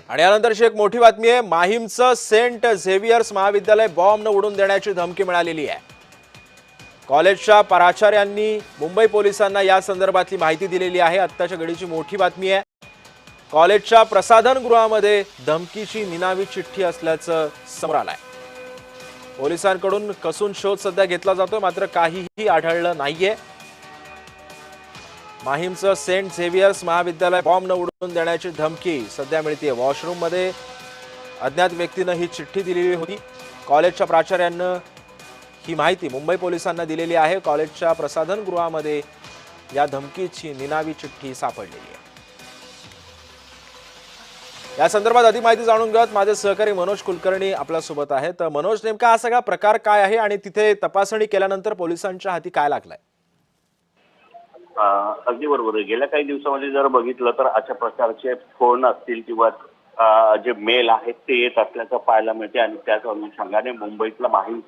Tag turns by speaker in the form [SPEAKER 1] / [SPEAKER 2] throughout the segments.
[SPEAKER 1] आणि यानंतरची एक मोठी बातमी आहे। माहीमचं सेंट झेवियर्स महाविद्यालय बॉम्बनं उडवून देण्याची धमकी मिळालेली आहे। कॉलेजच्या प्राचार्यांनी मुंबई पोलिसांना या संदर्भातली माहिती दिलेली आहे। आत्ताच्या घडीची मोठी बातमी आहे। कॉलेजच्या प्रसाधन गृहामध्ये धमकीची निनावी चिठ्ठी असल्याचं समोर आलंय। पोलिसांकडून कसून शोध सध्या घेतला जातोय, मात्र काहीही आढळलं नाहीये। माहीमचं सेंट झेवियर्स महाविद्यालय बॉम्बनं उडवून देण्याची धमकी सध्या मिळते। वॉशरूम मध्ये अज्ञात व्यक्तीनं ही चिठ्ठी दिलेली होती। कॉलेजच्या प्राचार्यांनी ही माहिती मुंबई पोलिसांना दिलेली आहे। कॉलेजच्या प्रसाधन गृहामध्ये या धमकीची निनावी चिठ्ठी सापडलेली आहे। या संदर्भात अधिक माहिती जाणून घेऊयात। माझे सहकारी मनोज कुलकर्णी आपल्या सोबत आहेत। तर मनोज, नेमका हा सगळा प्रकार काय आहे आणि तिथे तपासणी केल्यानंतर पोलिसांच्या हाती काय लागलाय?
[SPEAKER 2] अगदी बरोबर आहे। गेल्या काही दिवसामध्ये जर बघितलं तर अशा प्रकारचे फोन असतील किंवा जे मेल आहेत ते येत असल्याचं पाहायला मिळते आणि त्याच अनुषंगाने मुंबईतलं माहीम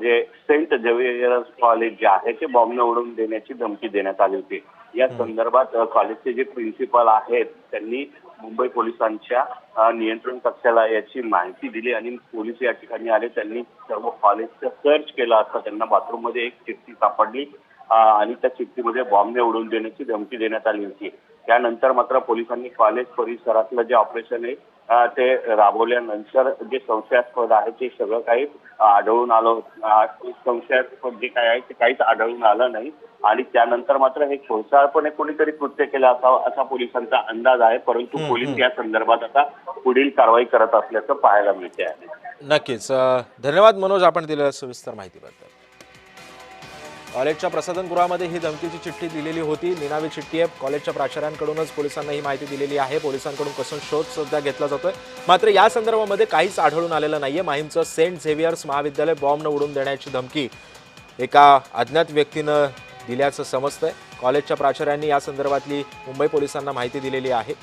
[SPEAKER 2] जे सेंट झेवियर्स कॉलेज जे आहे ते बॉम्बने उडवून देण्याची धमकी देण्यात आली होती। या संदर्भात कॉलेजचे जे प्रिन्सिपल आहेत त्यांनी मुंबई पोलिसांच्या नियंत्रण कक्षाला याची माहिती दिली आणि पोलीस या ठिकाणी आले। त्यांनी सर्व कॉलेजचं सर्च केलं असता त्यांना बाथरूममध्ये एक चिठ्ठी सापडली आणि त्या चिठ्ठीमध्ये बॉम्बने उडवून देण्याची धमकी देण्यात आली होती। त्यानंतर मात्र पोलिसांनी कॉलेज परिसरातलं जे ऑपरेशन आहे ते राबवल्यानंतर जे संशयास्पद आहे ते सगळं काही आढळून आलं। संशयास्पद जे काय आहे ते काहीच आढळून आलं नाही आणि त्यानंतर मात्र हे खोडसाळपणे कोणीतरी कृत्य केलं असावं असा पोलिसांचा अंदाज आहे। परंतु पोलीस या संदर्भात आता पुढील कारवाई करत असल्याचं पाहायला मिळते आहे।
[SPEAKER 1] नक्कीच धन्यवाद मनोज, आपण दिलेल्या सविस्तर माहितीबद्दल। कॉलेजच्या प्रसाधन गृहामध्ये ही धमकीची चिठ्ठी दिलेली होती। निनावी चिठ्ठी आहे। कॉलेजच्या प्राचार्यांकडूनच पोलिसांना ही माहिती दिलेली आहे। पोलिसांकडून कसून शोध सध्या घेतला जातोय, मात्र या संदर्भामध्ये काहीच आढळून आलेलं नाहीये। माहीमचं सेंट झेवियर्स महाविद्यालय बॉम्बनं उडवून देण्याची धमकी एका अज्ञात व्यक्तीनं दिल्याचं समजतंय। कॉलेजच्या प्राचार्यांनी या संदर्भातली मुंबई पोलिसांना माहिती दिलेली आहे।